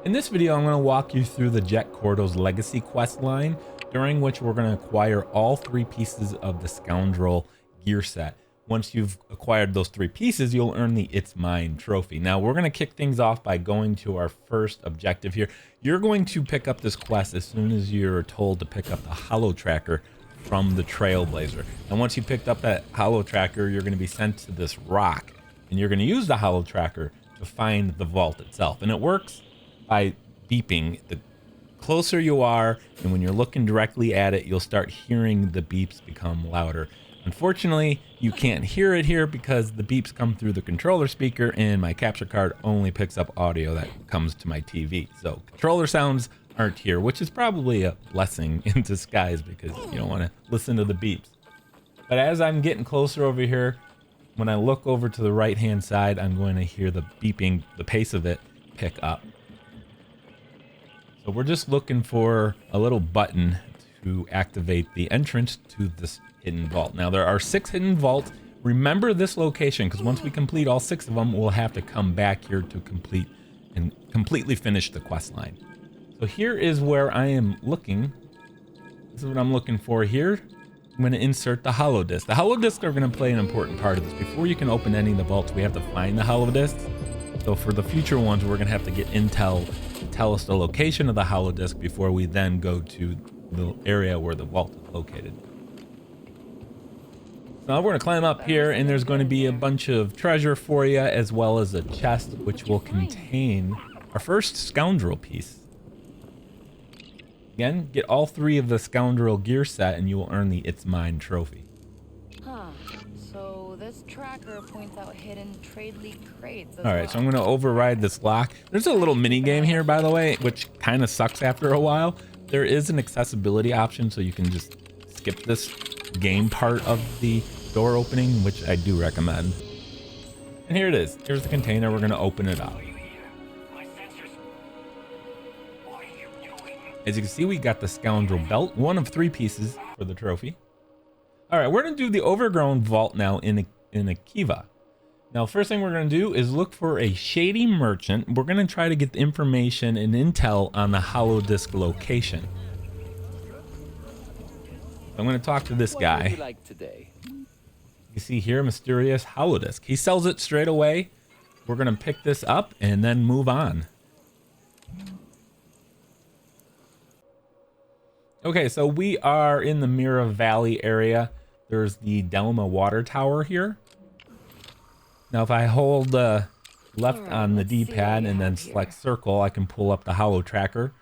In this video, I'm going to walk you through the Jet Kordo's legacy quest line, during which we're going to acquire all 3 pieces of the Scoundrel Gear set. Once you've acquired those 3 pieces, you'll earn the It's Mine trophy. Now, we're going to kick things off by going to our first objective here. You're going to pick up this quest as soon as you're told to pick up the Holotracker from the Trailblazer. And once you picked up that Holotracker, you're going to be sent to this rock, and you're going to use the Holotracker to find the vault itself. And it works by beeping. The closer you are, and when you're looking directly at it, you'll start hearing the beeps become louder. Unfortunately, you can't hear it here because the beeps come through the controller speaker, and my capture card only picks up audio that comes to my TV. So controller sounds aren't here, which is probably a blessing in disguise because you don't want to listen to the beeps. But as I'm getting closer over here, when I look over to the right hand side, I'm going to hear the beeping, the pace of it pick up. So we're just looking for a little button to activate the entrance to this hidden vault. Now there are 6 hidden vaults. Remember this location, because once we complete all 6 of them, we'll have to come back here to complete and completely finish the quest line. So here is where I am looking. This is what I'm looking for here. I'm going to insert the holodisc. The holodiscs are going to play an important part of this. Before you can open any of the vaults, we have to find the holodiscs. So for the future ones, we're going to have to get intel to tell us the location of the holodisc before we then go to the area where the vault is located. So now we're going to climb up here, and there's going to be a bunch of treasure for you, as well as a chest which will contain our first Scoundrel piece. Again, get all 3 of the Scoundrel Gear set, and you will earn the It's Mine trophy. Huh. So this tracker points out hidden trade league crates. All right, so I'm going to override this lock. There's a little mini game here, by the way, which kind of sucks after a while. There is an accessibility option, so you can just skip this game part of the door opening, which I do recommend. And here it is. Here's the container. We're going to open it up. As you can see, we got the Scoundrel belt, 1 of 3 pieces for the trophy. All right, we're going to do the Overgrown vault now in Akiva. Now, first thing we're going to do is look for a shady merchant. We're going to try to get the information and intel on the holodisc location. I'm going to talk to this guy. What would you like today? You see here, mysterious holodisc. He sells it straight away. We're going to pick this up and then move on. Okay, so we are in the Mira Valley area. There's the Delma water tower here. Now, if I hold left on the D-pad and then select circle, I can pull up the Holotracker.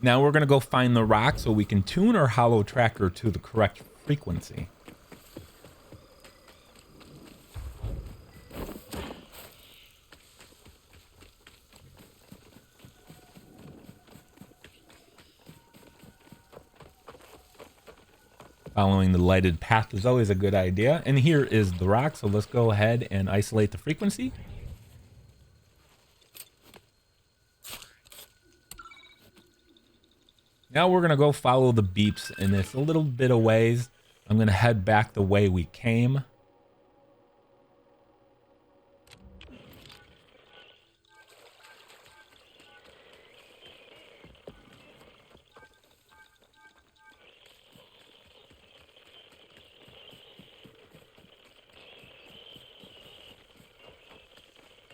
Now we're going to go find the rock so we can tune our Holotracker to the correct frequency. Following the lighted path is always a good idea. And here is the rock, so let's go ahead and isolate the frequency. Now we're going to go follow the beeps, and it's a little bit of ways. I'm going to head back the way we came.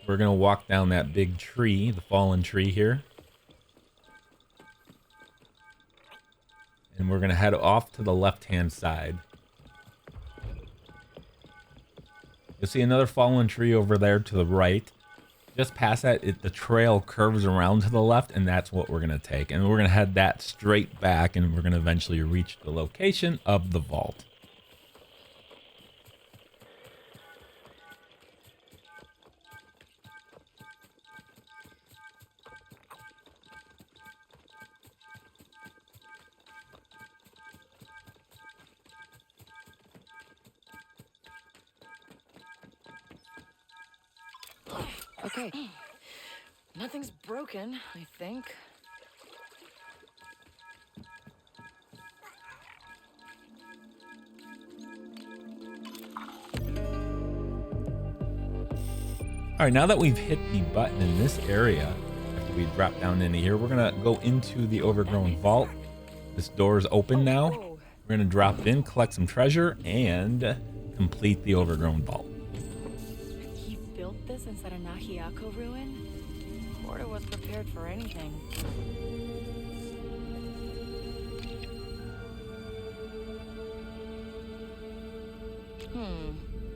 We're going to walk down that big tree, the fallen tree here. And we're going to head off to the left-hand side. You'll see another fallen tree over there to the right. Just past that, the trail curves around to the left, and that's what we're going to take. And we're going to head that straight back, and we're going to eventually reach the location of the vault. Okay. Nothing's broken, I think. All right, now that we've hit the button in this area, after we drop down into here, we're gonna go into the Overgrown vault. This door is open now. We're gonna drop in, collect some treasure, and complete the Overgrown vault. He built this inside a Nahiako ruin? Kordo was prepared for anything.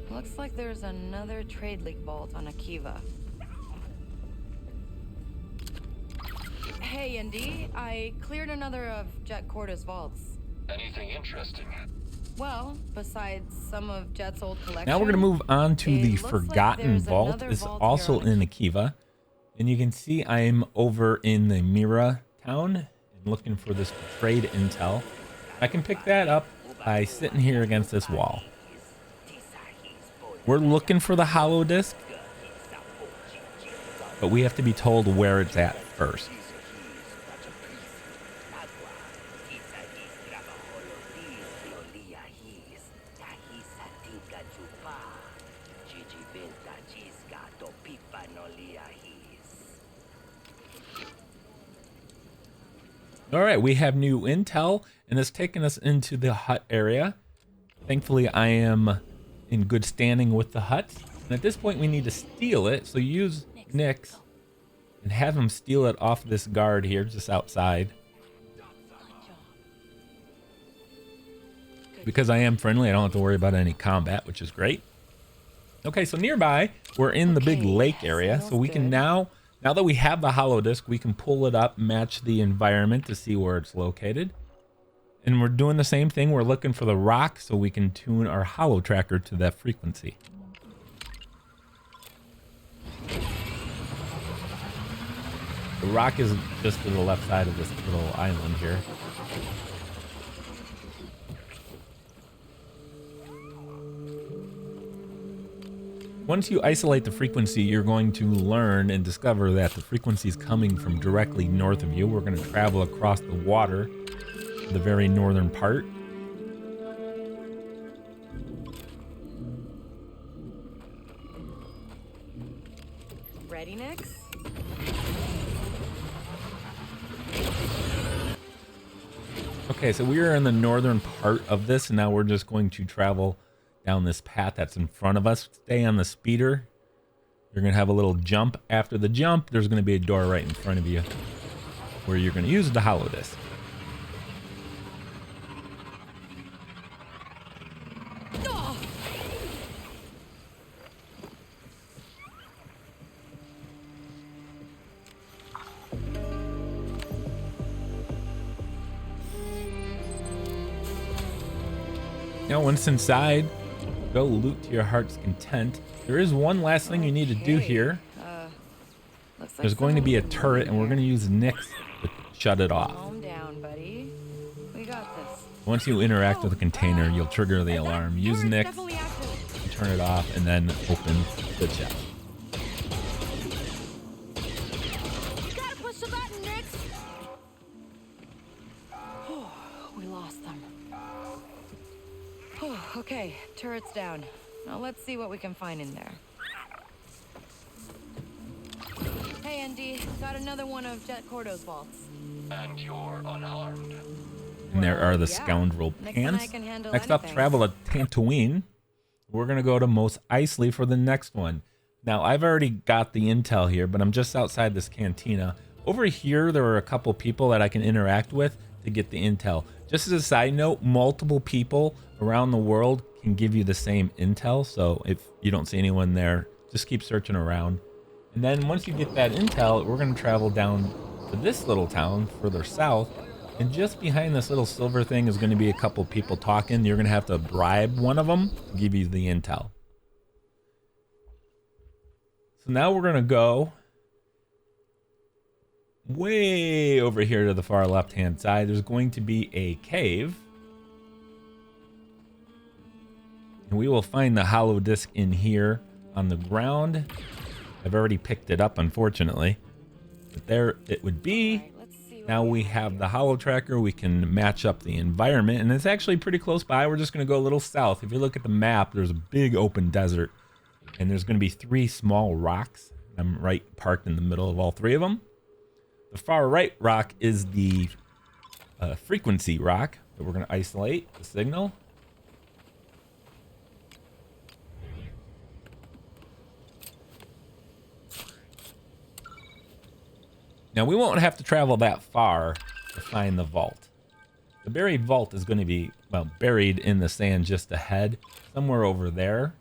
Looks like there's another Trade League vault on Akiva. Hey, Indy, I cleared another of Jet Kordo's vaults. Anything interesting? Well, besides some of Jet's old collection. Now we're going to move on to the looks like Forgotten there's Vault. another It's vault also here on in Akiva. And you can see I'm over in the Mira town and looking for this trade intel. I can pick that up by sitting here against this wall. We're looking for the holodisc, but we have to be told where it's at first. All right, we have new intel, and it's taken us into the hut area. Thankfully, I am in good standing with the hut. And at this point, we need to steal it. So use Nyx and have him steal it off this guard here just outside. Because I am friendly, I don't have to worry about any combat, which is great. Okay, so nearby, we're in the big lake area. So we can now that we have the holodisc, we can pull it up, match the environment to see where it's located. And we're doing the same thing. We're looking for the rock so we can tune our holotracker to that frequency. The rock is just to the left side of this little island here. Once you isolate the frequency, you're going to learn and discover that the frequency is coming from directly north of you. We're going to travel across the water, the very northern part. Ready, Nyx? Okay, so we are in the northern part of this, and now we're just going to travel down this path that's in front of us. Stay on the speeder. You're going to have a little jump. After the jump, there's going to be a door right in front of you where you're going to use the holodisc. Now, once inside, go loot to your heart's content. There is one last thing you need to do here. There's going to be a turret, and we're going to use Nyx to shut it off. Calm down, buddy. We got this. Once you interact with the container, you'll trigger the alarm. Use Nyx, turn it off, and then open the chest. You gotta push the button, Nyx. We lost them. Okay, turret's down. Now let's see what we can find in there. Hey, Andy, got another one of Jet Kordo's vaults. And you're unharmed. And there are the yeah. Scoundrel Next pants. one I can handle Next up, anything. travel to Tatooine. We're going to go to Mos Eisley for the next one. Now, I've already got the intel here, but I'm just outside this cantina. Over here, there are a couple people that I can interact with to get the intel. Just as a side note, multiple people around the world can give you the same intel. So if you don't see anyone there, just keep searching around. And then once you get that intel, we're going to travel down to this little town further south. And just behind this little silver thing is going to be a couple people talking. You're going to have to bribe one of them to give you the intel. So now we're going to go way over here to the far left-hand side. There's going to be a cave. And we will find the holodisc in here on the ground. I've already picked it up, unfortunately. But there it would be. Now we have the holotracker. We can match up the environment. And it's actually pretty close by. We're just going to go a little south. If you look at the map, there's a big open desert And there's going to be 3 small rocks. I'm right parked in the middle of all 3 of them. The far right rock is the frequency rock that we're going to isolate the signal. Now we won't have to travel that far to find the vault. The buried vault is going to be, well, buried in the sand just ahead, somewhere over there.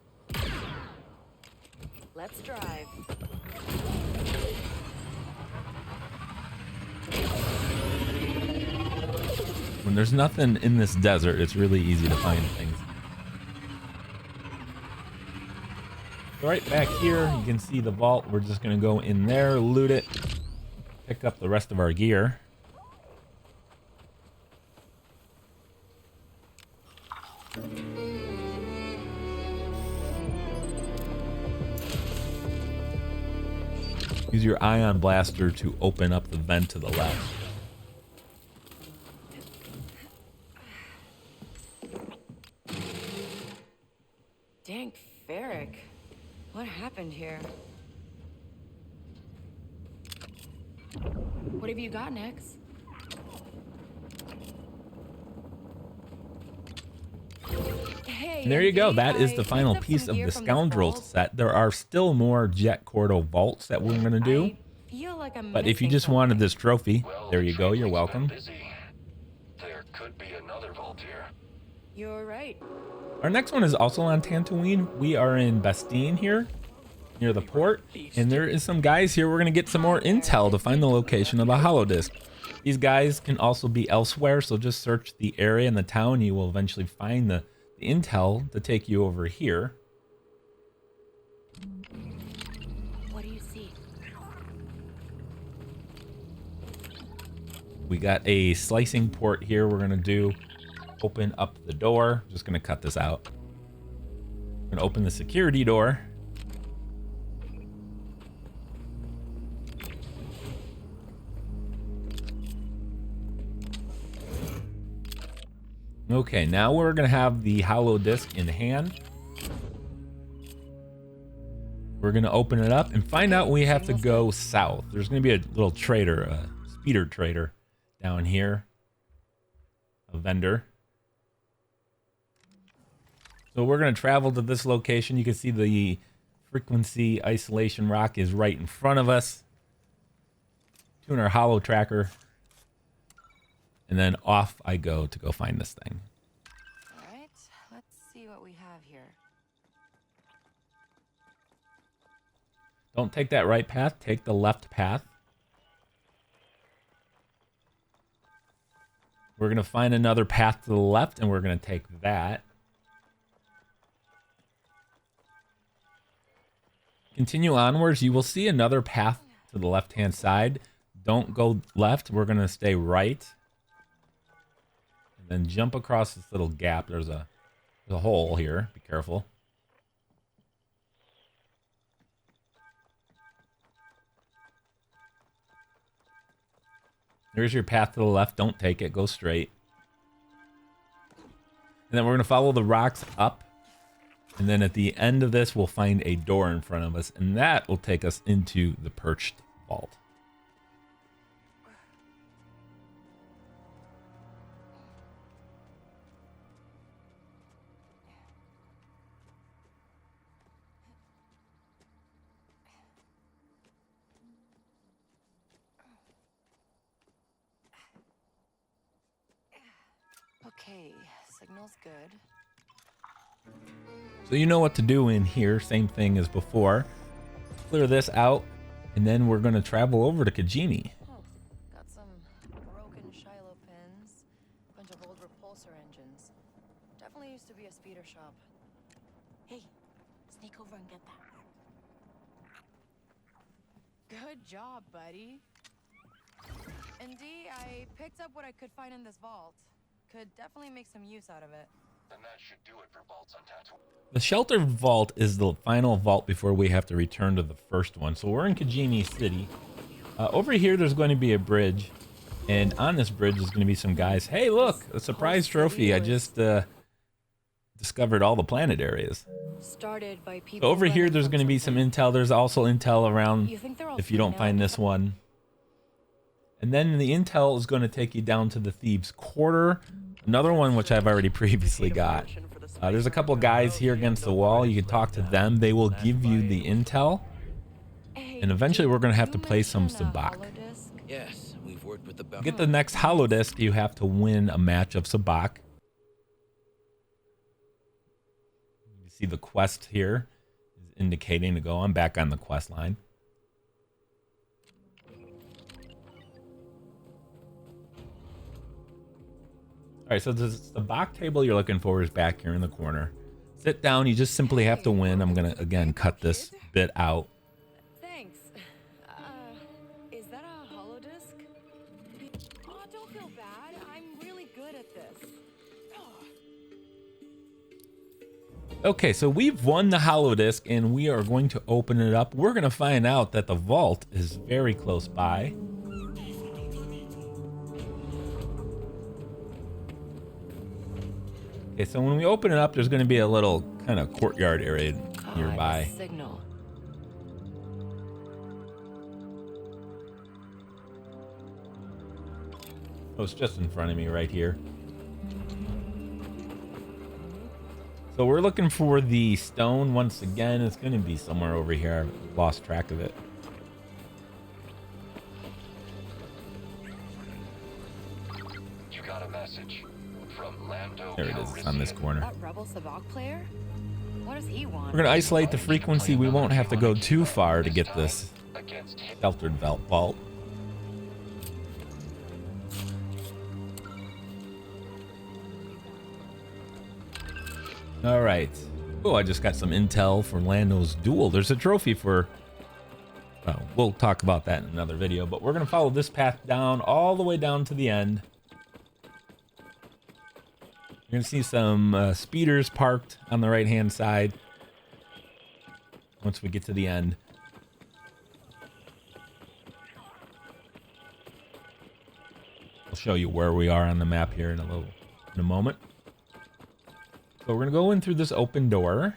Let's drive. When there's nothing in this desert, it's really easy to find things. So right back here, you can see the vault. We're just going to go in there, loot it, pick up the rest of our gear. Use your ion blaster to open up the vent to the left. Dank Ferric. What happened here? What have you got, Nex? Hey, And there you go. Andy, That is I the final picked up piece some of gear the from Scoundrel vault. set. There are still more Jet Kordo vaults that we're going to do. I feel like I'm But if you missing just wanted something. this trophy, Well, there the you go. You're training's been welcome. busy. There could be another vault here. You're right. Our next one is also on Tatooine. We are in Bastine here, near the port. And there is some guys here. We're going to get some more intel to find the location of the holodisc. These guys can also be elsewhere, so just search the area in the town. You will eventually find the intel to take you over here. What do you see? We got a slicing port here. We're going to do open up the door. Just going to cut this out. We're going to open the security door. Okay, now we're going to have the holodisc in hand. We're going to open it up and find out we have to go south. There's going to be a little trader, a speeder trader down here. A vendor. So we're going to travel to this location. You can see the frequency isolation rock is right in front of us. Tune our holotracker. And then off I go to go find this thing. All right, let's see what we have here. Don't take that right path. Take the left path. We're going to find another path to the left, and we're going to take that. Continue onwards. You will see another path to the left-hand side. Don't go left. We're going to stay right. And then jump across this little gap. There's a hole here. Be careful. There's your path to the left. Don't take it. Go straight. And then we're going to follow the rocks up. And then at the end of this, we'll find a door in front of us. And that will take us into the Perched vault. Okay, signal's good. So you know what to do in here. Same thing as before. Clear this out. And then we're going to travel over to Kijimi. Oh, got some broken Shiloh pins, bunch of old repulsor engines. Definitely used to be a speeder shop. Hey, sneak over and get that. Good job, buddy. And D, I picked up what I could find in this vault. Could definitely make some use out of it. And that should do it for vaults on Tatooine. The shelter vault is the final vault before we have to return to the first one. So we're in Kijimi City. Over here, there's going to be a bridge. And on this bridge is going to be some guys. Hey, look, a surprise trophy. I just discovered all the planet areas. Started by So people over here, running there's from going to be some something. intel. There's also intel around You think they're all if you don't female? find this one. And then the intel is going to take you down to the Thieves' Quarter. Another one which I've already previously got. There's a couple guys here against the wall. You can talk to them. They will give you the intel. And eventually we're going to have to play some sabacc. Yes, we've worked with the To get the next holodisc, you have to win a match of sabacc. You see the quest here is indicating to go. I'm back on the quest line. All right, so the sabacc table you're looking for is back here in the corner. Sit down. You just simply have to win. I'm going to, again, cut this bit out. Thanks. Is that a holodisc? Oh, don't feel bad. I'm really good at this. Okay, so we've won the holodisc, and we are going to open it up. We're going to find out that the vault is very close by. Okay, so when we open it up, there's going to be a little kind of courtyard area nearby. Signal. Oh, it's just in front of me right here. So we're looking for the stone once again. It's going to be somewhere over here. I've lost track of it. You got a message from Lando. There it is. It's on this corner. That rebel sabacc player? What does he want? We're going to isolate the frequency. We won't have to go too far to get this Against him. sheltered vault. All right. Oh, I just got some intel for Lando's duel. There's a trophy for... Oh, we'll talk about that in another video, but we're going to follow this path down all the way down to the end. You're going to see some speeders parked on the right-hand side once we get to the end. I'll show you where we are on the map here in a moment. So we're going to go in through this open door.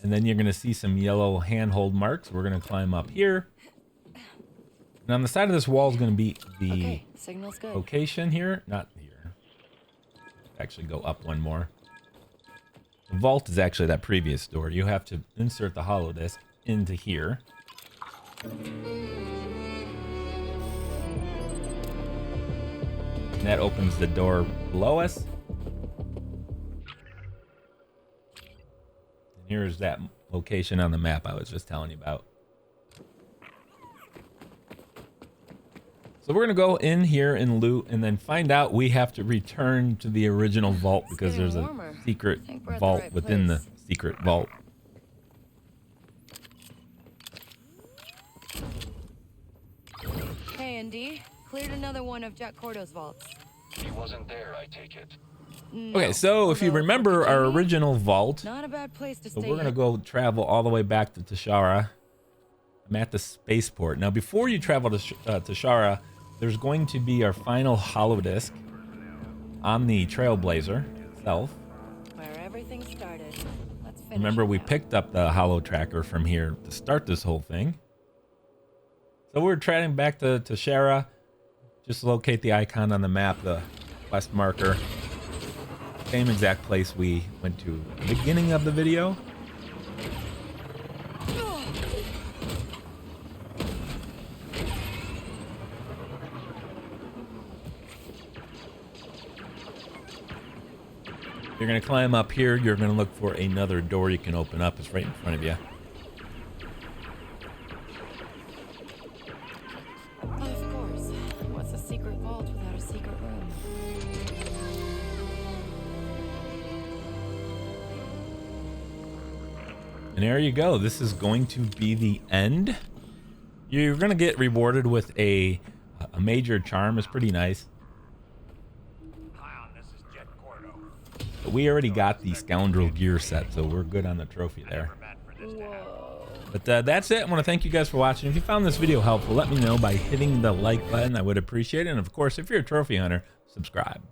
And then you're going to see some yellow handhold marks. We're going to climb up here. And on the side of this wall is going to be the Signal's good. location here. Not here. Actually go up one more. The vault is actually that previous door. You have to insert the holodisc into here. And that opens the door below us. And here's that location on the map I was just telling you about. So we're going to go in here and loot and then find out we have to return to the original vault because there's a secret vault within the secret vault. Hey, Indy. Cleared another one of Jet Kordo's vaults. He wasn't there, I take it. Okay, so if you remember our original vault, Not a bad place to so stay. we're going to go travel all the way back to Toshara. I'm at the spaceport. Now, before you travel to Toshara, there's going to be our final holodisc on the Trailblazer itself. Where everything started. Let's finish. Remember, we it now. picked up the Holotracker from here to start this whole thing. So we're traveling back to Toshara. Just locate the icon on the map, the quest marker. Same exact place we went to at the beginning of the video. You're going to climb up here. You're going to look for another door you can open up. It's right in front of you. Of course. What's a secret vault without a secret room? And there you go. This is going to be the end. You're going to get rewarded with a major charm. It's pretty nice. Hi, this is Jet Kordo. But we already got the Scoundrel Gear set, so we're good on the trophy there. Format for this to happen. Whoa. But that's it. I want to thank you guys for watching. If you found this video helpful, let me know by hitting the like button. I would appreciate it. And of course, if you're a trophy hunter, subscribe.